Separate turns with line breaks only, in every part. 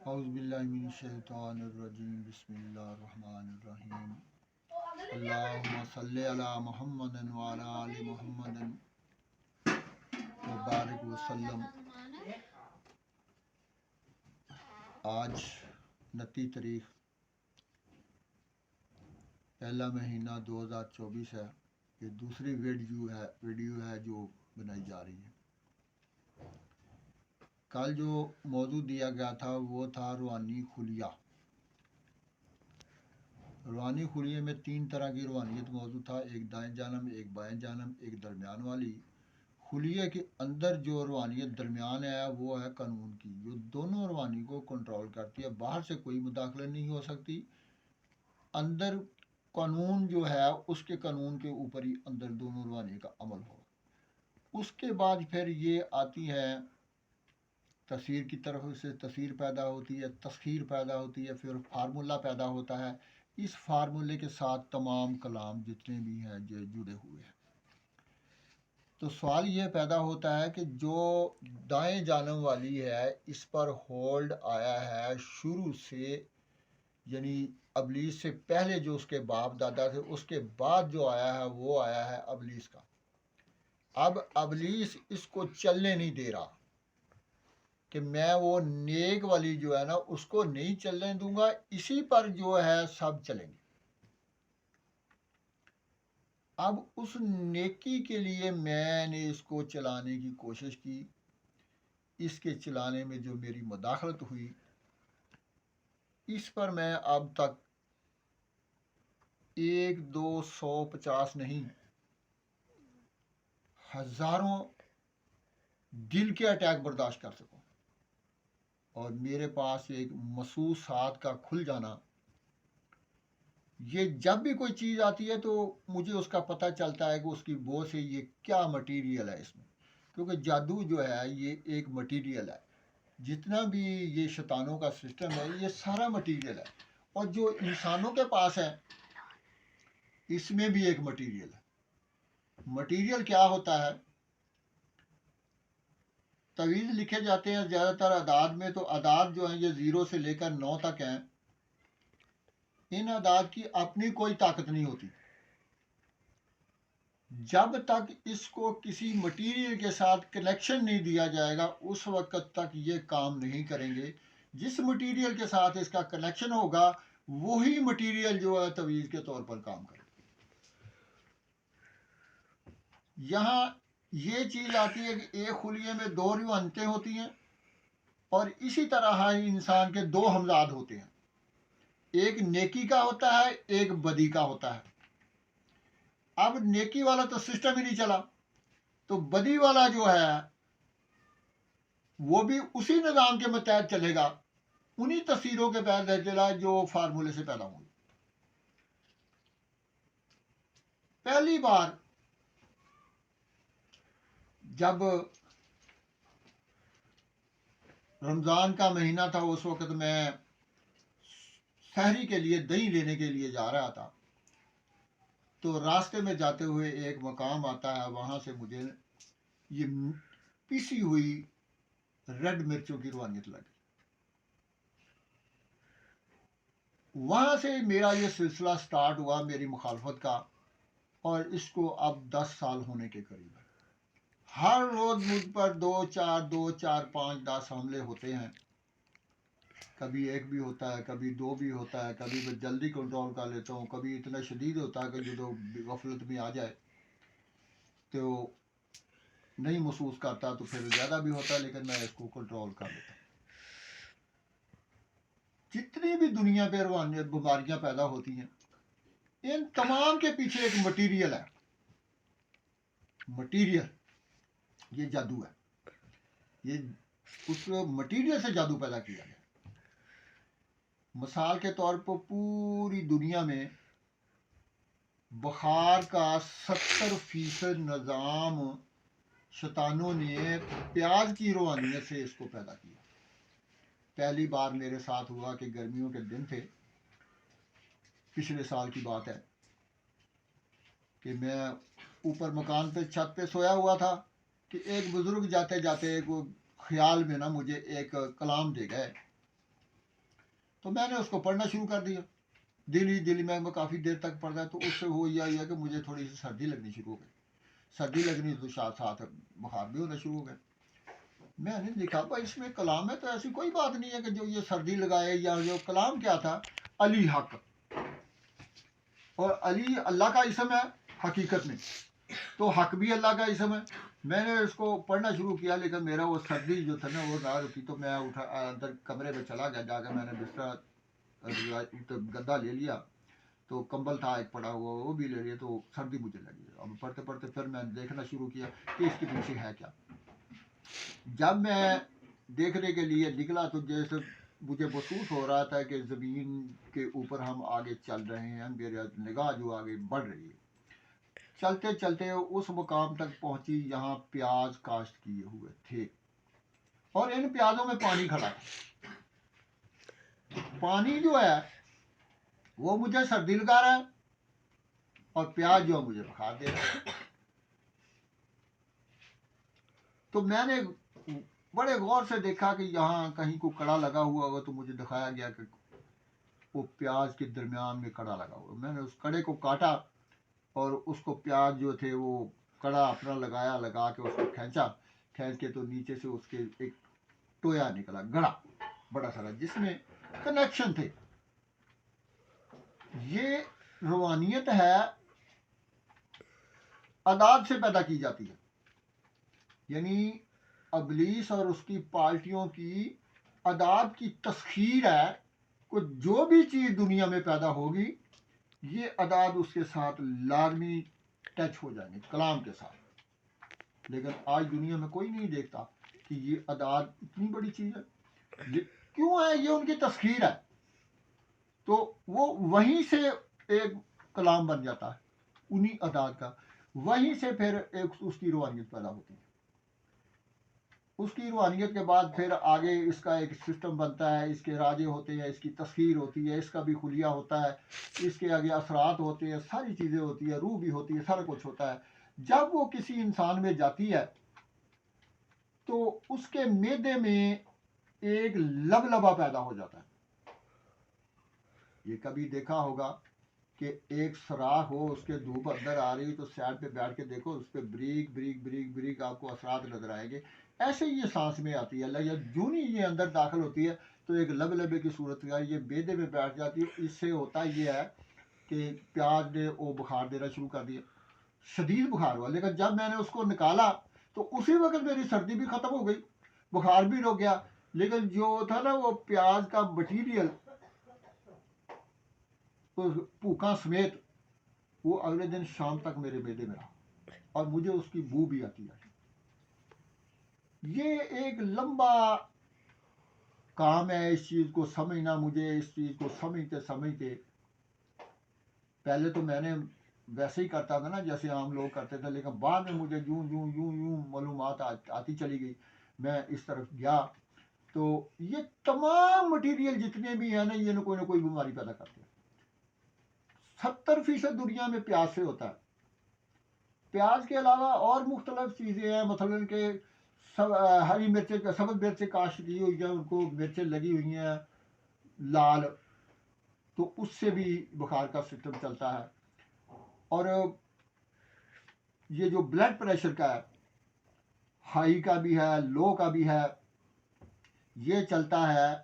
اعوذ باللہ من الشیطان الرجیم بسم اللہ الرحمن الرحیم اللہم صلی علی محمد وعلی آل محمد وبارک وسلم۔ آج 29 تاریخ پہلا مہینہ 2024 ہے۔ یہ دوسری ویڈیو ہے جو بنائی جا رہی ہے۔ کل جو موضوع دیا گیا تھا وہ تھا روحانی خلیہ۔ روحانی خلیے میں 3 طرح کی روحانیت موضوع تھا، ایک دائیں جانب، ایک بائیں جانب، ایک درمیان والی۔ خلیے کے اندر جو روحانیت درمیان ہے وہ ہے قانون کی، جو دونوں روحانی کو کنٹرول کرتی ہے۔ باہر سے کوئی مداخلت نہیں ہو سکتی، اندر قانون جو ہے اس کے قانون کے اوپر ہی اندر دونوں روحانی کا عمل ہو۔ اس کے بعد پھر یہ آتی ہے تصویر کی طرف سے، تصویر پیدا ہوتی ہے، تسخیر پیدا ہوتی ہے، پھر فارمولہ پیدا ہوتا ہے۔ اس فارمولے کے ساتھ تمام کلام جتنے بھی ہیں جو جڑے ہوئے ہیں۔ تو سوال یہ پیدا ہوتا ہے کہ جو دائیں جانب والی ہے اس پر ہولڈ آیا ہے شروع سے، یعنی ابلیس سے پہلے جو اس کے باپ دادا تھے، اس کے بعد جو آیا ہے وہ آیا ہے ابلیس کا۔ اب ابلیس اس کو چلنے نہیں دے رہا کہ میں وہ نیک والی جو ہے نا اس کو نہیں چلنے دوں گا، اسی پر جو ہے سب چلیں گے۔ اب اس نیکی کے لیے میں نے اس کو چلانے کی کوشش کی، اس کے چلانے میں جو میری مداخلت ہوئی اس پر میں اب تک 1 2 150 نہیں، ہزاروں دل کے اٹیک برداشت کر سکوں، اور میرے پاس ایک محسوسات کا کھل جانا۔ یہ جب بھی کوئی چیز آتی ہے تو مجھے اس کا پتہ چلتا ہے کہ اس کی وہ سے یہ کیا مٹیریل ہے اس میں، کیونکہ جادو جو ہے یہ ایک مٹیریل ہے۔ جتنا بھی یہ شیطانوں کا سسٹم ہے یہ سارا مٹیریل ہے، اور جو انسانوں کے پاس ہے اس میں بھی ایک مٹیریل ہے۔ مٹیریل کیا ہوتا ہے؟ طویل لکھے جاتے ہیں زیادہ تر اعداد میں، تو اعداد جو ہیں یہ 0 سے لے کر 9 تک ہیں۔ ان اعداد کی اپنی کوئی طاقت نہیں ہوتی، جب تک اس کو کسی مٹیریل کے ساتھ کنیکشن نہیں دیا جائے گا اس وقت تک یہ کام نہیں کریں گے۔ جس مٹیریل کے ساتھ اس کا کنیکشن ہوگا وہی مٹیریل جو ہے تویز کے طور پر کام کرے۔ یہاں یہ چیز آتی ہے کہ ایک خلیے میں 2 روحانیتیں ہوتی ہیں، اور اسی طرح ہر انسان کے 2 ہمزاد ہوتے ہیں، ایک نیکی کا ہوتا ہے، ایک بدی کا ہوتا ہے۔ اب نیکی والا تو سسٹم ہی نہیں چلا، تو بدی والا جو ہے وہ بھی اسی نظام کے متحد چلے گا، انہی تصویروں کے تحت چلا جو فارمولے سے پیدا ہوئی۔ پہلی بار جب رمضان کا مہینہ تھا اس وقت میں سحری کے لیے دہی لینے کے لیے جا رہا تھا، تو راستے میں جاتے ہوئے ایک مقام آتا ہے، وہاں سے مجھے یہ پیسی ہوئی ریڈ مرچوں کی روحانیت لگی۔ وہاں سے میرا یہ سلسلہ سٹارٹ ہوا میری مخالفت کا، اور اس کو اب 10 سال ہونے کے قریب ہے۔ ہر روز مجھ پر 2 4 2 4 5 10 حملے ہوتے ہیں، کبھی ایک بھی ہوتا ہے، کبھی 2 بھی ہوتا ہے، کبھی میں جلدی کنٹرول کر لیتا ہوں، کبھی اتنا شدید ہوتا ہے کہ جو غفلت میں آ جائے تو نہیں محسوس کرتا، تو پھر زیادہ بھی ہوتا ہے، لیکن میں اس کو کنٹرول کر لیتا ہوں۔ جتنی بھی دنیا پہ روحانیت بیماریاں پیدا ہوتی ہیں ان تمام کے پیچھے ایک مٹیریل ہے۔ مٹیریل یہ جادو ہے، یہ اس مٹیریل سے جادو پیدا کیا گیا۔ مثال کے طور پر پوری دنیا میں بخار کا 70% نظام شیطانوں نے پیاز کی روحانیت سے اس کو پیدا کیا۔ پہلی بار میرے ساتھ ہوا کہ گرمیوں کے دن تھے، پچھلے سال کی بات ہے، کہ میں اوپر مکان پہ چھت پہ سویا ہوا تھا کہ ایک بزرگ جاتے جاتے ایک خیال میں نا مجھے ایک کلام دے گئے تو میں نے اس کو پڑھنا شروع کر دیا دلی میں کافی دیر تک پڑھ رہا. تو اس سے وہ یہ کہ مجھے تھوڑی سی سردی لگنی شروع ہو گئی. سردی لگنی تو ساتھ بخار بھی ہونا شروع ہو گیا. میں نے دیکھا بھائی اس میں کلام ہے تو ایسی کوئی بات نہیں ہے کہ جو یہ سردی لگائے. یا جو کلام کیا تھا علی حق, اور علی اللہ کا اسم ہے حقیقت میں, تو حق بھی اللہ کا اسم ہے. میں نے اس کو پڑھنا شروع کیا لیکن میرا وہ سردی جو تھا نا وہ نہ رکی. تو میں اٹھا اندر کمرے میں چلا گیا. جا کے میں نے بستر گدا لے لیا, تو کمبل تھا ایک پڑا ہوا وہ بھی لے لیا. تو سردی مجھے لگی. اب پڑھتے پڑھتے پھر میں دیکھنا شروع کیا کہ اس کے پیچھے ہے کیا. جب میں دیکھنے کے لیے نکلا تو جیسے مجھے محسوس ہو رہا تھا کہ زمین کے اوپر ہم آگے چل رہے ہیں. میری نگاہ جو آگے بڑھ رہی ہے. چلتے چلتے اس مقام تک پہنچی جہاں پیاز کاشت کیے ہوئے تھے, اور ان پیازوں میں پانی کھڑا تھا. پانی جو ہے وہ مجھے سردی لگا رہا ہے, اور پیاز جو ہے مجھے بخار دے رہا ہے. تو میں نے بڑے غور سے دیکھا کہ یہاں کہیں کو کڑا لگا ہوا ہوگا. تو مجھے دکھایا گیا کہ وہ پیاز کے درمیان میں کڑا لگا ہوا. میں نے اس کڑے کو کاٹا, اور اس کو پیاز جو تھے وہ کڑا اپنا لگا کے اس کو کھینچ کے تو نیچے سے اس کے ایک ٹویا نکلا, گڑا بڑا سارا, جس میں کنیکشن تھے. یہ روحانیت ہے, عداد سے پیدا کی جاتی ہے. یعنی ابلیس اور اس کی پارٹیوں کی عداد کی تسخیر ہے. جو بھی چیز دنیا میں پیدا ہوگی یہ عداد اس کے ساتھ لازمی ٹچ ہو جائیں گے کلام کے ساتھ. لیکن آج دنیا میں کوئی نہیں دیکھتا کہ یہ عداد اتنی بڑی چیز ہے. کیوں ہے؟ یہ ان کی تسخیر ہے. تو وہ وہیں سے ایک کلام بن جاتا ہے انہی عداد کا. وہیں سے پھر ایک اس کی روحانیت پیدا ہوتی ہے. اس کی روحانیت کے بعد پھر آگے اس کا ایک سسٹم بنتا ہے. اس کے راجے ہوتے ہیں, اس کی تسخیر ہوتی ہے, اس کا بھی خلیہ ہوتا ہے, اس کے آگے اثرات ہوتے ہیں, ساری چیزیں ہوتی ہیں, روح بھی ہوتی ہے, سارا کچھ ہوتا ہے. جب وہ کسی انسان میں جاتی ہے تو اس کے معدے میں ایک لبلبا پیدا ہو جاتا ہے. یہ کبھی دیکھا ہوگا کہ ایک سوراخ ہو, اس کے دھوپ اندر آ رہی تو سائڈ پہ بیٹھ کے دیکھو, اس پہ بریک بریک بریک بریک آپ کو اثرات نظر آئیں گے. ایسے ہی یہ سانس میں آتی ہے. اللہ جو نہیں یہ اندر داخل ہوتی ہے تو ایک لبلبے کی صورت کا یہ بیدے میں بیٹھ جاتی ہے. اس سے ہوتا یہ ہے کہ پیاز نے وہ بخار دینا شروع کر دیا, شدید بخار ہوا. لیکن جب میں نے اس کو نکالا تو اسی وقت میری سردی بھی ختم ہو گئی, بخار بھی رک گیا. لیکن جو تھا نا وہ پیاز کا مٹیریل پھوکا سمیت وہ اگلے دن شام تک میرے معدے میں رہا, اور مجھے اس کی بو بھی آتی ہے. یہ ایک لمبا کام ہے اس چیز کو سمجھنا. مجھے اس چیز کو سمجھتے پہلے تو میں نے ویسے ہی کرتا تھا نا جیسے عام لوگ کرتے تھے, لیکن بعد میں مجھے یوں معلومات آتی چلی گئی. میں اس طرف گیا تو یہ تمام مٹیریل جتنے بھی ہیں نا یہ نہ کوئی بیماری پیدا کرتے ہیں. 70% دنیا میں پیاز سے ہوتا ہے. پیاز کے علاوہ اور مختلف چیزیں ہیں, مثلاً کہ ہری مرچیں, سبز مرچیں کاشت کی ہوئی ہیں, ان کو مرچیں لگی ہوئی ہیں لال, تو اس سے بھی بخار کا سسٹم چلتا ہے. اور یہ جو بلڈ پریشر کا ہے, ہائی کا بھی ہے, لو کا بھی ہے, یہ چلتا ہے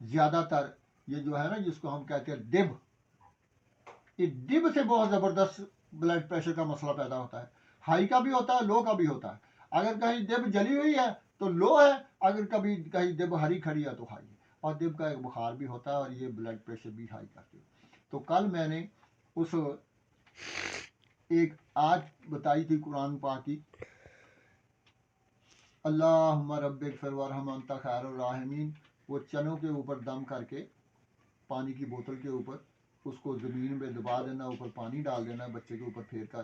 زیادہ تر. یہ جو ہے نا جس کو ہم کہتے ہیں ڈب, یہ ڈب سے بہت زبردست بلڈ پریشر کا مسئلہ پیدا ہوتا ہے. ہائی کا بھی ہوتا ہے, لو کا بھی ہوتا ہے. اگر کہیں ڈب جلی ہوئی ہے تو لو ہے, اگر کہیں ڈب ہری کھڑی ہے تو ہائی ہے. اور ڈب کا ایک بخار بھی ہوتا ہے, اور یہ بلڈ پریشر بھی ہائی کرتی ہے. تو کل میں نے اس ایک آج بتائی تھی قرآن پاک کی, اللہم رب اغفر وارحم انت خیر الراحمین. وہ چنوں کے اوپر دم کر کے پانی کی بوتل کے اوپر اس کو زمین میں دبا دینا, اوپر پانی ڈال دینا بچے کے اوپر پھیر کر.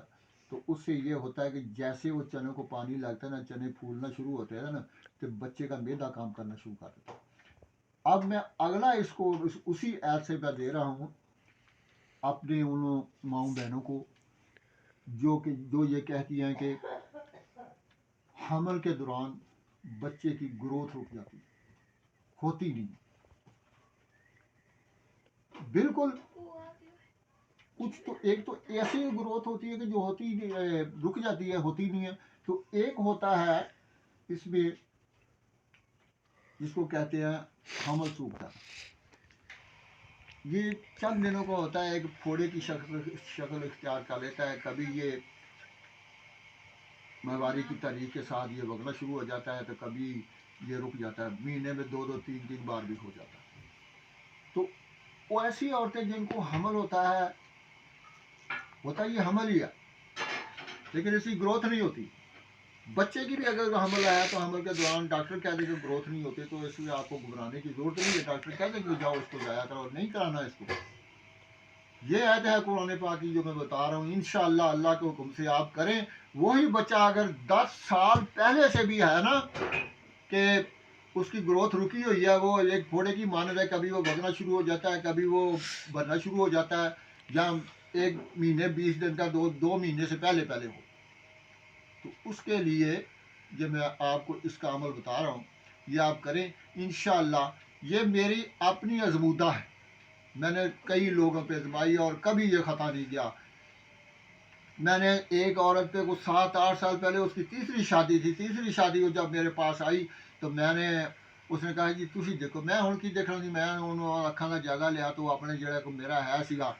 تو اس سے یہ ہوتا ہے کہ جیسے وہ چنوں کو پانی لگتا ہے نا, چنے پھولنا شروع ہوتے ہیں نا, تو بچے کا معدہ کام کرنا شروع کر دیتا ہے. اب میں اگلا اس کو اسی ایپ سے میں دے رہا ہوں اپنے ان ماؤں بہنوں کو جو یہ کہتی ہیں کہ حمل کے دوران بچے کی گروتھ رک جاتی ہے, ہوتی نہیں. بالکل کچھ تو ایک تو ایسی گروتھ ہوتی ہے کہ جو ہوتی رک جاتی ہے، ہوتی نہیں ہے. تو ایک ہوتا ہے اس میں جس کو کہتے ہیں حمل سوکھتا، یہ چند دنوں کا ہوتا ہے، ایک پھوڑے کی شکل اختیار کر لیتا ہے. کبھی یہ مہواری کی تحریک کے ساتھ یہ وگنا شروع ہو جاتا ہے، تو کبھی یہ رک جاتا ہے، مہینے میں 2 3 بار بھی ہو جاتا ہے. تو وہ ایسی عورتیں جن کو حمل ہوتا یہ حمل ہی ہے، لیکن اس کی گروتھ نہیں ہوتی. بچے کی بھی اگر حمل آیا تو حمل کے دوران ڈاکٹر کہہ دے کہ گروتھ نہیں ہوتی، تو اس لیے آپ کو گھبرانے کی ضرورت نہیں ہے. ڈاکٹر کہہ دے کہ جاؤ اس کو ضائع کرو، نہیں کرانا اس کو. یہ عہد ہے قرآن پاک کی جو میں بتا رہا ہوں. انشاءاللہ اللہ کے حکم سے آپ کریں. وہی بچہ اگر 10 سال پہلے سے بھی ہے نا کہ اس کی گروتھ رکی ہوئی ہے، وہ ایک گھوڑے کی مانند ہے، کبھی وہ بگنا شروع ہو جاتا ہے، کبھی وہ بھرنا شروع ہو جاتا ہے، یا 1 مہینے 20 دن کا 2 مہینے سے پہلے ہو، تو اس کے لیے یہ میں آپ کو اس کا عمل بتا رہا ہوں، یہ آپ کریں انشاءاللہ. یہ میری اپنی ازمودہ ہے، میں نے کئی لوگوں پہ آزمائی اور کبھی یہ خطا نہیں کیا. میں نے ایک عورت پہ کو 7 8 سال پہلے اس کی تیسری شادی تھی. تیسری شادی وہ جب میرے پاس آئی تو اس نے کہا جی تھی دیکھو، میں ہوں کی دیکھنا جی، میں انہوں اکھاں کا جائزہ لیا تو اپنے جڑا کو میرا ہے سیگا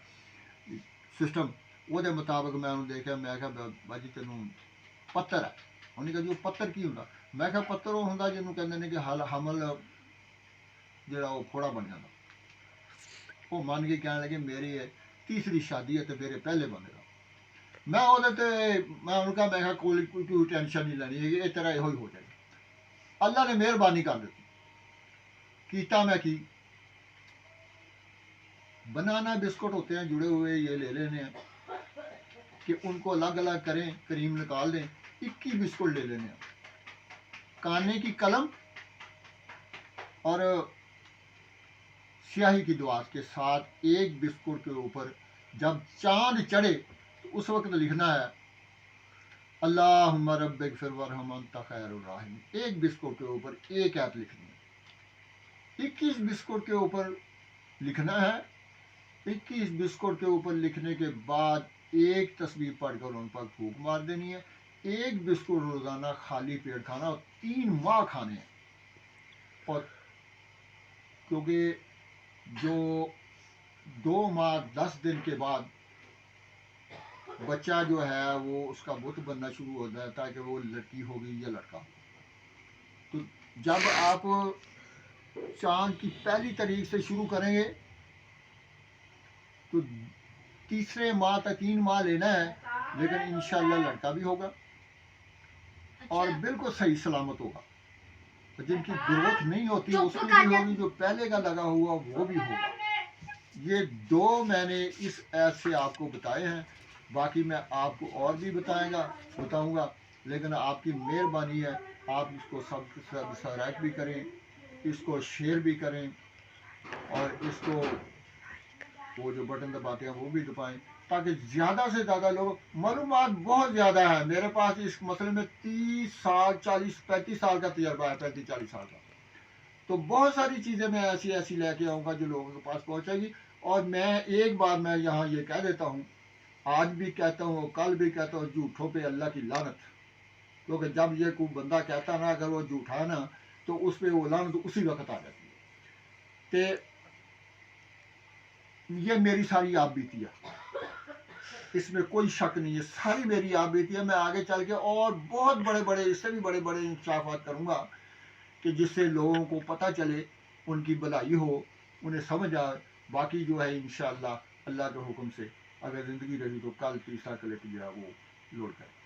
سسٹم وہ دے مطابق میں انہوں دیکھا. میں کہا باجی تینوں پتر ہے. انہوں نے کہا جی وہ پتر کی ہوں؟ میں کہا پتر وہ ہوں جنہوں کہتے ہیں کہ حمل جڑا وہ پھوڑا بن جاتا. وہ من کے کہنے لگے میری تیسری شادی ہے تو میرے پہلے بنے گا. میں انہوں کہا میں کوئی ٹینشن نہیں لینی، یہ طرح یہ ہو جائے گا. اللہ نے مہربانی کر دیتی. کیتا میں کی بنانا بسکٹ ہوتے ہیں جڑے ہوئے، یہ لے لینے ہیں کہ ان کو الگ الگ کریں، کریم نکال دیں. 21 بسکٹ لے لینے ہیں. کانے کی قلم اور سیاہی کی دعا کے ساتھ ایک بسکٹ کے اوپر جب چاند چڑھے تو اس وقت لکھنا ہے اللہم رب اغفر وارحم انت خیر الراحمین. ایک بسکٹ کے اوپر ایک ایت لکھنی ہے. 21 بسکٹ کے اوپر لکھنا ہے. 21 بسکٹ کے اوپر لکھنے کے بعد ایک تسبیح پڑھ کر ان پر پھونک مار دینی ہے. ایک بسکٹ روزانہ خالی پیٹ کھانا اور 3 ماہ کھانے ہیں. اور کیونکہ جو 2 ماہ 10 دن کے بعد بچہ جو ہے وہ اس کا بت بننا شروع ہو جاتا ہے کہ وہ لڑکی ہوگی یا لڑکا ہوگا. تو جب آپ چاند کی پہلی تاریخ سے شروع کریں گے تو تیسرے ماہ تک 3 ماہ لینا ہے، لیکن انشاءاللہ لڑکا بھی ہوگا اور بالکل صحیح سلامت ہوگا. جن کی گروتھ نہیں ہوتی اس کی بھی ہوگی، جو پہلے کا لگا ہوا وہ بھی ہوگا. یہ 2 میں نے اس ایپ سے آپ کو بتائے ہیں. باقی میں آپ کو اور بھی بتاؤں گا، لیکن آپ کی مہربانی ہے آپ اس کو سبسکرائب بھی کریں، اس کو شیئر بھی کریں، اور اس کو وہ جو بٹن دباتے ہیں وہ بھی دبائیں تاکہ زیادہ سے زیادہ لوگ. معلومات بہت زیادہ ہے میرے پاس اس مسئلے میں. 30 سال 40 35 سال کا تجربہ ہے، 35 40 سال کا. تو بہت ساری چیزیں میں ایسی لے کے آؤں گا جو لوگوں کے پاس پہنچے گی. اور میں ایک بار میں یہاں یہ کہہ دیتا ہوں، آج بھی کہتا ہوں، کل بھی کہتا ہوں، جھوٹوں پہ اللہ کی لعنت. کیونکہ جب یہ کوئی بندہ کہتا نا اگر وہ جھوٹا ہے نا تو اس پہ وہ لعنت اسی وقت آ جاتی ہے. کہ یہ میری ساری آپ بیتی ہے، اس میں کوئی شک نہیں ہے، ساری میری آپ بیتی ہے. میں آگے چل کے اور بہت بڑے اس سے بھی بڑے انکشافات کروں گا کہ جس سے لوگوں کو پتہ چلے، ان کی بھلائی ہو، انہیں سمجھ آئے. باقی جو ہے انشاءاللہ اللہ کے حکم سے اگر زندگی رہی تو کل تیسرا کلپ جو ہے وہ لوڈ کریں.